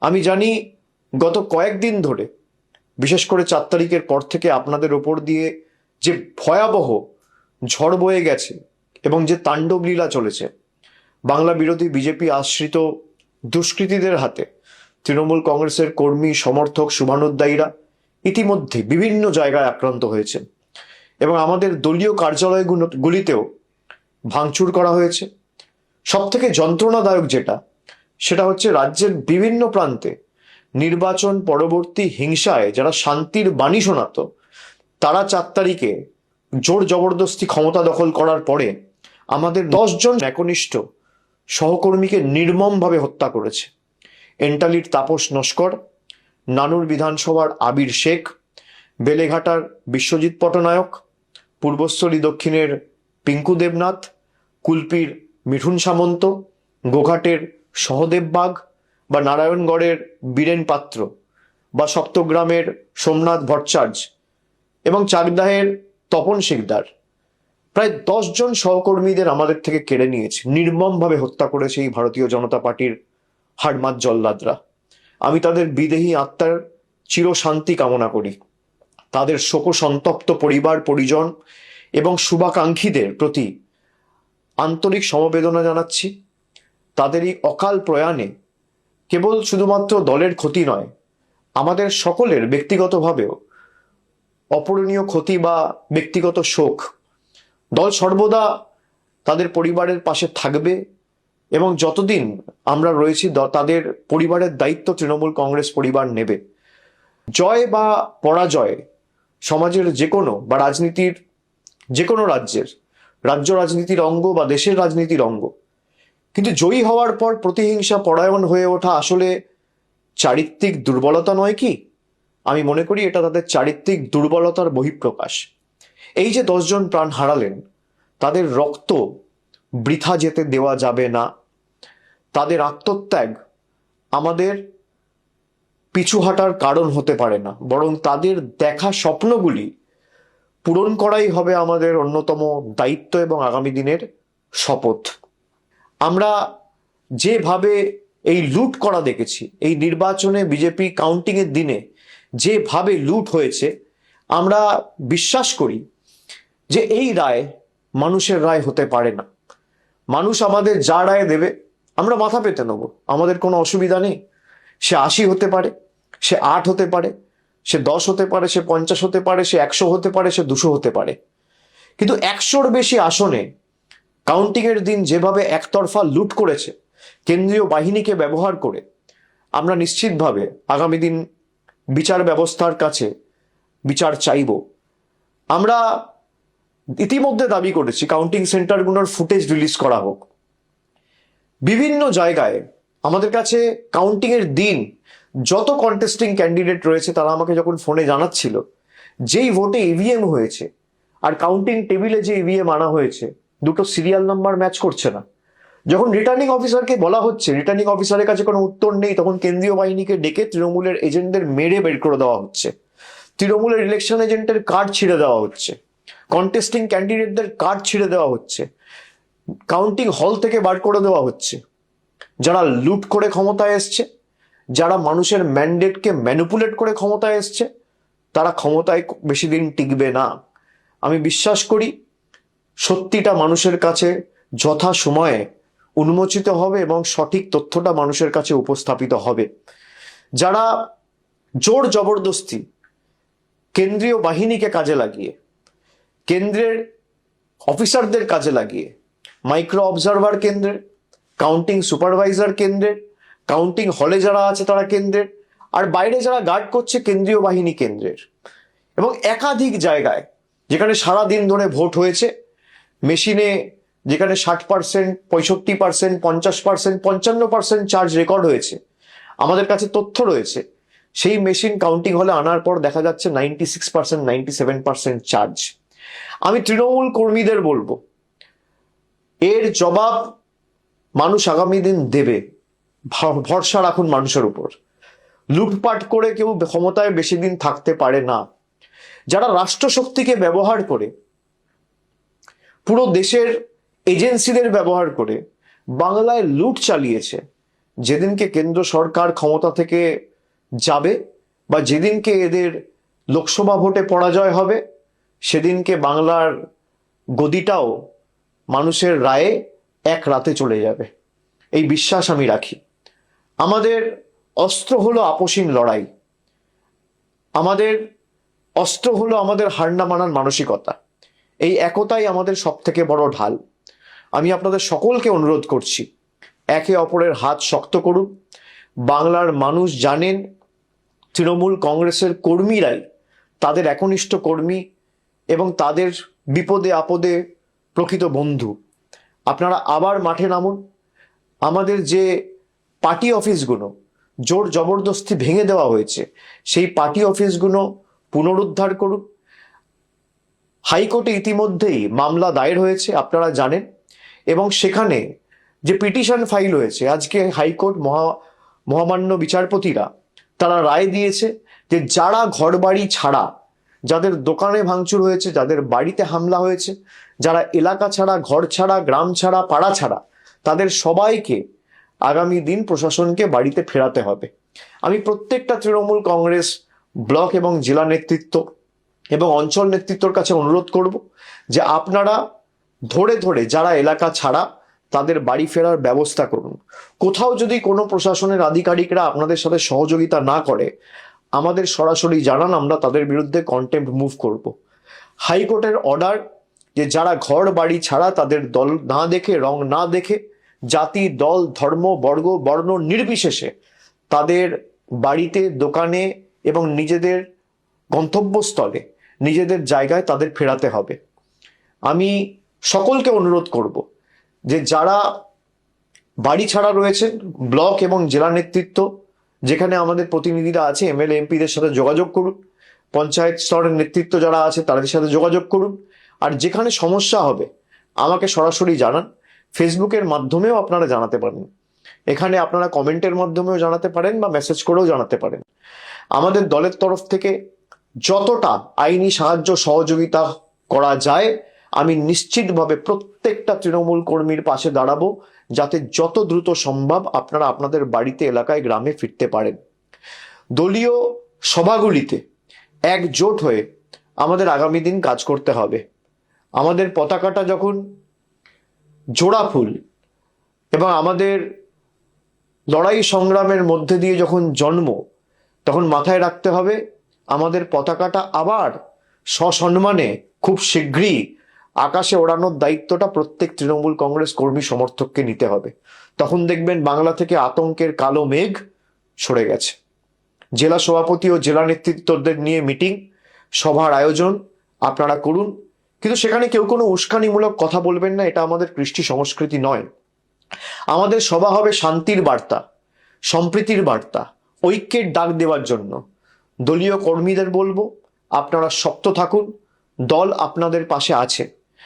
আমি জানি গত কয়েকদিন ধরে, বিশেষ করে 4 তারিখের পর থেকে আপনাদের ওপর দিয়ে যে ভয়াবহ ঝড় বয়ে গেছে এবং যে তাণ্ডব লীলা চলেছে বাংলা বিরোধী বিজেপি আশ্রিত দুষ্কৃতীদের হাতে, তৃণমূল কংগ্রেসের কর্মী সমর্থক শুভানুধ্যায়ীরা ইতিমধ্যে বিভিন্ন জায়গায় আক্রান্ত হয়েছে এবং আমাদের দলীয় কার্যালয়গুলিতেও ভাঙচুর করা হয়েছে। সব থেকে যন্ত্রণাদায়ক সেটা হচ্ছে রাজ্যের বিভিন্ন প্রান্তে নির্বাচন পরবর্তী হিংসায় যারা শান্তির বাণী শোনাতো তারা 4 তারিখে জোর জবরদস্তি ক্ষমতা দখল করার পরে আমাদের 10 জন একনিষ্ঠ সহকর্মীকে নির্মমভাবে হত্যা করেছে। এন্টালির তাপস নস্কর, নানুর বিধানসভার আবির শেখ, বেলেঘাটার বিশ্বজিৎ পটনায়ক, পূর্বস্থলী দক্ষিণের পিঙ্কু দেবনাথ, কুলপির মিঠুন সামন্ত, গোঘাটের সহদেব বাগ বা নারায়ণগড়ের বীরেন পাত্র বা সপ্তগ্রামের সোমনাথ ভট্টাচার্য এবং চাকদাহের তপন শিকদার, প্রায় 10 জন সহকর্মীদের আমাদের থেকে কেড়ে নিয়েছে, নির্মমভাবে হত্যা করেছে এই ভারতীয় জনতা পার্টির হাড়মাত জল্লাদরা। আমি তাদের বিদেহী আত্মার চিরশান্তি কামনা করি। তাদের শোকসন্তপ্ত পরিবার পরিজন এবং শুভাকাঙ্ক্ষীদের প্রতি আন্তরিক সমবেদনা জানাচ্ছি। তাদের এই অকাল প্রয়াণে কেবল শুধুমাত্র দলের ক্ষতি নয়, আমাদের সকলের ব্যক্তিগতভাবেও অপূরণীয় ক্ষতি বা ব্যক্তিগত শোক। দল সর্বদা তাদের পরিবারের পাশে থাকবে এবং যতদিন আমরা রয়েছি তাদের পরিবারের দায়িত্ব তৃণমূল কংগ্রেস পরিবার নেবে। জয় বা পরাজয় সমাজের যে কোনো বা রাজনীতির যে কোনো রাজ্য রাজনীতির অঙ্গ বা দেশের রাজনীতির অঙ্গ, কিন্তু জয়ী হওয়ার পর প্রতিহিংসা পরায়ণ হয়ে ওঠা আসলে চারিত্রিক দুর্বলতা নয় কি? আমি মনে করি এটা তাদের চারিত্রিক দুর্বলতার বহিঃপ্রকাশ। এই যে 10 জন প্রাণ হারালেন, তাদের রক্ত বৃথা যেতে দেওয়া যাবে না। তাদের আত্মত্যাগ আমাদের পিছু হাঁটার কারণ হতে পারে না, বরং তাদের দেখা স্বপ্নগুলি পূরণ করাই হবে আমাদের অন্যতম দায়িত্ব এবং আগামী দিনের শপথ। আমরা যেভাবে এই লুট করা দেখেছি, এই নির্বাচনে বিজেপি কাউন্টিং এর দিনে যেভাবে লুট হয়েছে, আমরা বিশ্বাস করি যে এই রায় মানুষের রায় হতে পারে না। মানুষ আমাদের যা রায় দেবে আমরা মাথা পেতে নেব, আমাদের কোনো অসুবিধা নেই। সে 80 হতে পারে, সে 8 হতে পারে, সে 10 হতে পারে, সে 50 হতে পারে, সে 100 হতে পারে, সে 200 হতে পারে। কিন্তু 100-র বেশি আসনে কাউন্টিং এর দিন যেভাবে একতরফা লুট করেছে কেন্দ্রীয় বাহিনীকে ব্যবহার করে, আমরা নিশ্চিতভাবে আগামী দিন বিচার ব্যবস্থার কাছে বিচার চাইব। আমরা ইতিমধ্যে দাবি করেছি কাউন্টিং সেন্টারগুলোর ফুটেজ রিলিজ করা হোক। বিভিন্ন জায়গায় আমাদের কাছে কাউন্টিং এর দিন যত কন্টেস্টিং ক্যান্ডিডেট রয়েছে তারা আমাকে যখন ফোনে জানাচ্ছিল যেই ভোটে ইভিএম হয়েছে আর কাউন্টিং টেবিলে যে ইভিএম আনা হয়েছে, দুটো সিরিয়াল নাম্বার ম্যাচ করছে না। যখন রিটার্নিং অফিসারকে বলা হচ্ছে, রিটার্নিং অফিসারের কাছে কোনো উত্তর নেই, তখন কেন্দ্রীয় বাহিনীকে ডেকে তৃণমূলের এজেন্টদের মেরে বের করে দেওয়া হচ্ছে, তৃণমূলের ইলেকশন এজেন্টের কার্ড ছিঁড়ে দেওয়া হচ্ছে, কন্টেস্টিং ক্যান্ডিডেটদের কার্ড ছিঁড়ে দেওয়া হচ্ছে, কাউন্টিং হল থেকে বার করে দেওয়া হচ্ছে। যারা লুট করে ক্ষমতায় এসছে, যারা মানুষের ম্যান্ডেটকে ম্যানিপুলেট করে ক্ষমতায় এসছে, তারা ক্ষমতায় বেশি দিন টিকবে না। আমি বিশ্বাস করি সত্যিটা মানুষের কাছে যথা সময়ে উন্মোচিত হবে এবং সঠিক তথ্যটা মানুষের কাছে উপস্থাপিত হবে। যারা জোর জবরদস্তি কেন্দ্রীয় বাহিনীকে কাজে লাগিয়ে, কেন্দ্রের অফিসারদের কাজে লাগিয়ে, মাইক্রো অবজারভার কেন্দ্রের, কাউন্টিং সুপারভাইজার কেন্দ্রের, কাউন্টিং হলে যারা আছে তারা কেন্দ্রের, আর বাইরে যারা গার্ড করছে কেন্দ্রীয় বাহিনী কেন্দ্রের, এবং একাধিক জায়গায় যেখানে সারা দিন ধরে ভোট হয়েছে, মেশিনে যেখানে 60%, 65%, 50%, 55% চার্জ রেকর্ড হয়েছে, আমাদের কাছে তথ্য রয়েছে, সেই মেশিন কাউন্টিং হলে আনার পর দেখা যাচ্ছে 96%, 97% চার্জ। আমি তৃণমূল কর্মীদের বলবো, এর জবাব মানুষ আগামী দিন দেবে, ভরসা রাখুন মানুষের উপর। লুটপাট করে কেউ ক্ষমতায় বেশি দিন থাকতে পারে না। যারা রাষ্ট্রশক্তিকে ব্যবহার করে, পুরো দেশের এজেন্সিদের ব্যবহার করে বাংলায় লুট চালিয়েছে, যেদিনকে কেন্দ্র সরকার ক্ষমতা থেকে যাবে বা যেদিনকে এদের লোকসভা ভোটে পরাজয় হবে, সেদিনকে বাংলার গদিটাও মানুষের রায়ে এক রাতে চলে যাবে, এই বিশ্বাস আমি রাখি। আমাদের অস্ত্র হলো আপোষহীন লড়াই, আমাদের অস্ত্র হলো আমাদের হার না মানার মানসিকতা। এই একতাই আমাদের সব থেকে বড় ঢাল। আমি আপনাদের সকলকে অনুরোধ করছি, একে অপরের হাত শক্ত করুন। বাংলার মানুষ জানেন তৃণমূল কংগ্রেসের কর্মীরাই তাদের একনিষ্ঠ কর্মী এবং তাদের বিপদে আপদে প্রকৃত বন্ধু। আপনারা আবার মাঠে নামুন। আমাদের যে পার্টি অফিসগুলো জোর জবরদস্তি ভেঙে দেওয়া হয়েছে, সেই পার্টি অফিসগুলো পুনরুদ্ধার করুন। হাইকোর্টে ইতিমধ্যেই মামলা দায়ের হয়েছে, আপনারা জানেন, এবং সেখানে যে পিটিশন ফাইল হয়েছে, আজকে হাইকোর্ট মহামান্য বিচারপতিরা তারা রায় দিয়েছে যে যারা ঘরবাড়ি ছাড়া, যাদের দোকানে ভাঙচুর হয়েছে, যাদের বাড়িতে হামলা হয়েছে, যারা এলাকা ছাড়া, ঘর ছাড়া, গ্রাম ছাড়া, পাড়া ছাড়া, তাদের সবাইকে আগামী দিন প্রশাসনকে বাড়িতে ফেরাতে হবে। আমি প্রত্যেকটা তৃণমূল কংগ্রেস ব্লক এবং জেলা নেতৃত্ব এবং অঞ্চল নেতৃত্বর কাছে অনুরোধ করব যে আপনারা ধরে ধরে যারা এলাকা ছাড়া তাদের বাড়ি ফেরার ব্যবস্থা করুন। কোথাও যদি কোনো প্রশাসনের আধিকারিকরা আপনাদের সাথে সহযোগিতা না করে, আমাদের সরাসরি জানান, আমরা তাদের বিরুদ্ধে কন্টেম্প্ট মুভ করব। হাইকোর্টের অর্ডার যে যারা ঘর বাড়ি ছাড়া, তাদের দল না দেখে, রং না দেখে, জাতি, দল, ধর্ম, বর্ণ নির্বিশেষে তাদের বাড়িতে, দোকানে এবং নিজেদের গন্তব্যস্থলে, নিজেদের জায়গায় তাদের ফেরাতে হবে। আমি সকলকে অনুরোধ করব যে যারা বাড়ি ছাড়া রয়েছেন, ব্লক এবং জেলা নেতৃত্ব যেখানে আমাদের প্রতিনিধিরা আছে, এমএলএ এমপিদের সাথে যোগাযোগ করুন। পঞ্চায়েত স্তরের নেতৃত্ব যারা আছে তাদের সাথে যোগাযোগ করুন। আর যেখানে সমস্যা হবে আমাকে সরাসরি জানান। ফেসবুকের মাধ্যমেও আপনারা জানাতে পারেন, এখানে আপনারা কমেন্টের মাধ্যমেও জানাতে পারেন বা মেসেজ করেও জানাতে পারেন। আমাদের দলের তরফ থেকে যতটা আইনি সাহায্য সহযোগিতা করা যায়, আমি নিশ্চিতভাবে প্রত্যেকটা তৃণমূল কর্মীর পাশে দাঁড়াবো, যাতে যত দ্রুত সম্ভব আপনারা আপনাদের বাড়িতে, এলাকায়, গ্রামে ফিরতে পারেন। দলীয় সভাগুলিতে একজোট হয়ে আমাদের আগামী দিন কাজ করতে হবে। আমাদের পতাকাটা যখন জোড়া ফুল এবং আমাদের লড়াই সংগ্রামের মধ্যে দিয়ে যখন জন্ম, তখন মাথায় রাখতে হবে আমাদের পতাকাটা আবার সসম্মানে খুব শীঘ্রই আকাশে ওড়ানোর দায়িত্বটা প্রত্যেক তৃণমূল কংগ্রেস কর্মী সমর্থককে নিতে হবে। তখন দেখবেন বাংলা থেকে আতঙ্কের কালো মেঘ সরে গেছে। জেলা সভাপতি ও জেলা নেতৃত্বদের নিয়ে মিটিং, সভার আয়োজন আপনারা করুন, কিন্তু সেখানে কেউ কোনো উস্কানিমূলক কথা বলবেন না। এটা আমাদের কৃষ্টি সংস্কৃতি নয়। আমাদের সভা হবে শান্তির বার্তা, সম্প্রীতির বার্তা, ঐক্যের ডাক দেওয়ার জন্য। দলীয় কর্মীদের বলবো, আপনারা শক্ত থাকুন, দল আপনাদের পাশে আছে।